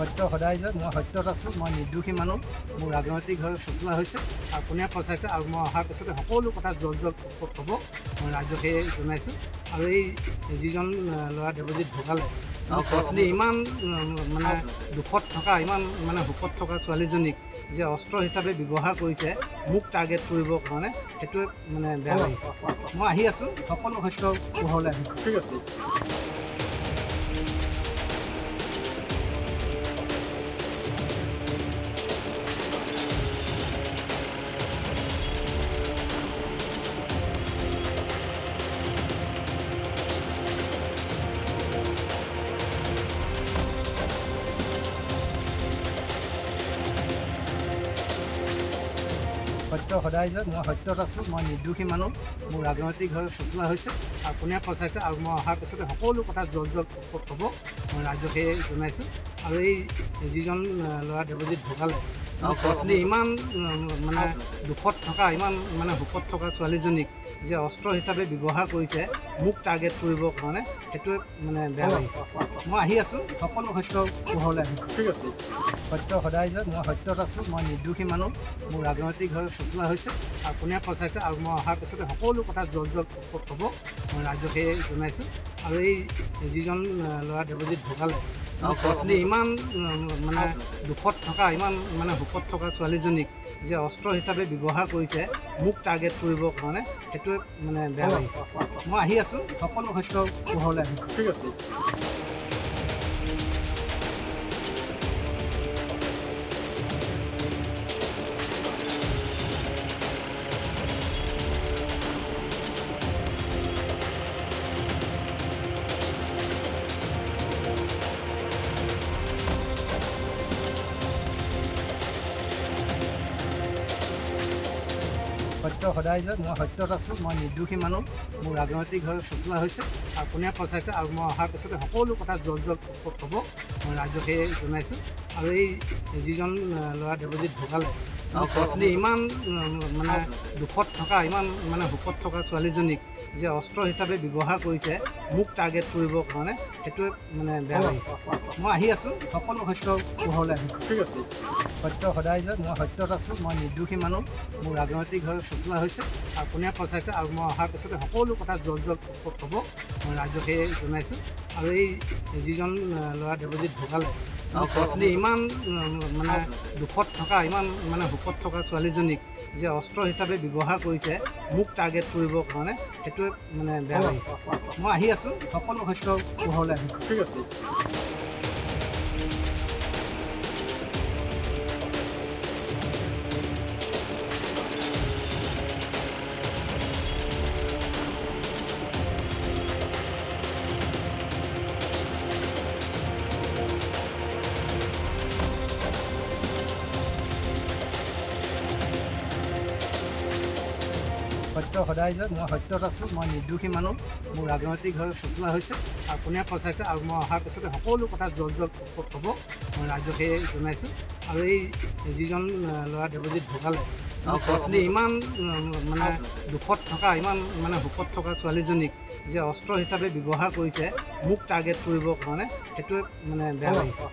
সত্য সদায় জয়। মই সত্যত আছোঁ, মই নিৰ্দোষী মানুহ। মোৰ ৰাজনৈতিকভাৱে ফচুৱা হৈছে আৰু কোনে ফচাইছে আৰু মই অহাৰ পিছতে সকলো কথা জল হ'ব মই ৰাজ্যক জনাইছোঁ। আৰু এই যিজন ল'ৰা দেৱজিৎ ঢুকালে পত্নী ইমান মানে দুখত থকা ইমান মানে সুখত থকা ছোৱালীজনীক যে অস্ত্ৰ হিচাপে ব্যৱহাৰ কৰিছে মোক টাৰ্গেট কৰিবৰ কাৰণে, সেইটোৱে মানে বেয়া লাগিছে। মই আহি আছোঁ, সকলো সত্য পোহৰলৈ আহিছোঁ। ঠিক আছে। সত্য সদায় জয়। মই সত্যত আছোঁ, মই নিৰ্দোষী মানুহ। মোৰ ৰাজনৈতিকভাৱে ফচুৱা হৈছে আৰু কোনে ফচাইছে আৰু মই অহাৰ পিছতে সকলো কথা জল হ'ব মই ৰাজ্যক জনাইছোঁ। আৰু এই যিজন ল'ৰা দেৱজিৎ ঢুকালে পত্নী ইমান মানে দুখত থকা ইমান মানে সুখত থকা ছোৱালীজনীক যে অস্ত্ৰ হিচাপে ব্যৱহাৰ কৰিছে মোক টাৰ্গেট কৰিবৰ কাৰণে, সেইটোৱে মানে বেয়া লাগিছে। মই আহি আছোঁ, সকলো সত্য পোহৰলৈ আহিছোঁ। ঠিক আছে। সত্য সদায় জয়। মই সত্যত আছোঁ, মই নিৰ্দোষী মানুহ। মোৰ ৰাজনৈতিকভাৱে ফচুৱা হৈছে আৰু কোনে ফচাইছে আৰু মই অহাৰ পিছতে সকলো কথা জল হ'ব মই ৰাজ্যক জনাইছোঁ। আৰু এই যিজন ল'ৰা দেৱজিৎ ঢুকালে পত্নী ইমান মানে দুখত থকা ইমান মানে সুখত থকা ছোৱালীজনীক যে অস্ত্ৰ হিচাপে ব্যৱহাৰ কৰিছে মোক টাৰ্গেট কৰিবৰ কাৰণে, সেইটোৱে মানে বেয়া লাগিছে। মই আহি আছোঁ, সকলো সত্য পোহৰলৈ আহিছোঁ। ঠিক আছে। সত্য সদায় জয়। মই সত্যত আছোঁ, মই নিৰ্দোষী মানুহ। মোৰ ৰাজনৈতিকভাৱে ফচুৱা হৈছে আৰু কোনে ফচাইছে আৰু মই অহাৰ পিছতে সকলো কথা জল হ'ব মই ৰাজ্যক জনাইছোঁ। আৰু এই যিজন ল'ৰা দেৱজিৎ ঢুকালে পত্নী ইমান মানে দুখত থকা ইমান মানে সুখত থকা ছোৱালীজনীক যে অস্ত্ৰ হিচাপে ব্যৱহাৰ কৰিছে মোক টাৰ্গেট কৰিবৰ কাৰণে, সেইটোৱে মানে বেয়া লাগিছে। মই আহি আছোঁ, সকলো সত্য পোহৰলৈ আহিছোঁ। ঠিক আছে। সত্য সদায় জয়। মই সত্যত আছোঁ, মই নিৰ্দোষী মানুহ। মোৰ ৰাজনৈতিকভাৱে ফচুৱা হৈছে আৰু কোনে ফচাইছে আৰু মই অহাৰ পিছতে সকলো কথা জল হ'ব মই ৰাজ্যক জনাইছোঁ। আৰু এই যিজন ল'ৰা দেৱজিৎ ঢুকালে পত্নী ইমান মানে দুখত থকা ইমান মানে সুখত থকা ছোৱালীজনীক যে অস্ত্ৰ হিচাপে ব্যৱহাৰ কৰিছে মোক টাৰ্গেট কৰিবৰ কাৰণে, সেইটোৱে মানে বেয়া লাগিছে। মই আহি আছোঁ, সকলো সত্য পোহৰলৈ আহিছোঁ। ঠিক আছে। সত্য সদায় জয়। মই সত্যত আছোঁ, মই নিৰ্দোষী মানুহ। মোৰ ৰাজনৈতিকভাৱে ফচুৱা হৈছে আৰু কোনে ফচাইছে আৰু মই অহাৰ পিছতে সকলো কথা জল হ'ব মই ৰাজ্যক জনাইছোঁ। আৰু এই যিজন ল'ৰা দেৱজিৎ ঢুকালে পত্নী ইমান মানে দুখত থকা ইমান মানে সুখত থকা ছোৱালীজনীক যে অস্ত্ৰ হিচাপে ব্যৱহাৰ কৰিছে মোক টাৰ্গেট কৰিবৰ কাৰণে, সেইটোৱে মানে বেয়া লাগিছে।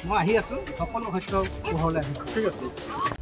মই আহি আছোঁ, সকলো সত্য পোহৰলৈ আহিছোঁ। ঠিক আছে।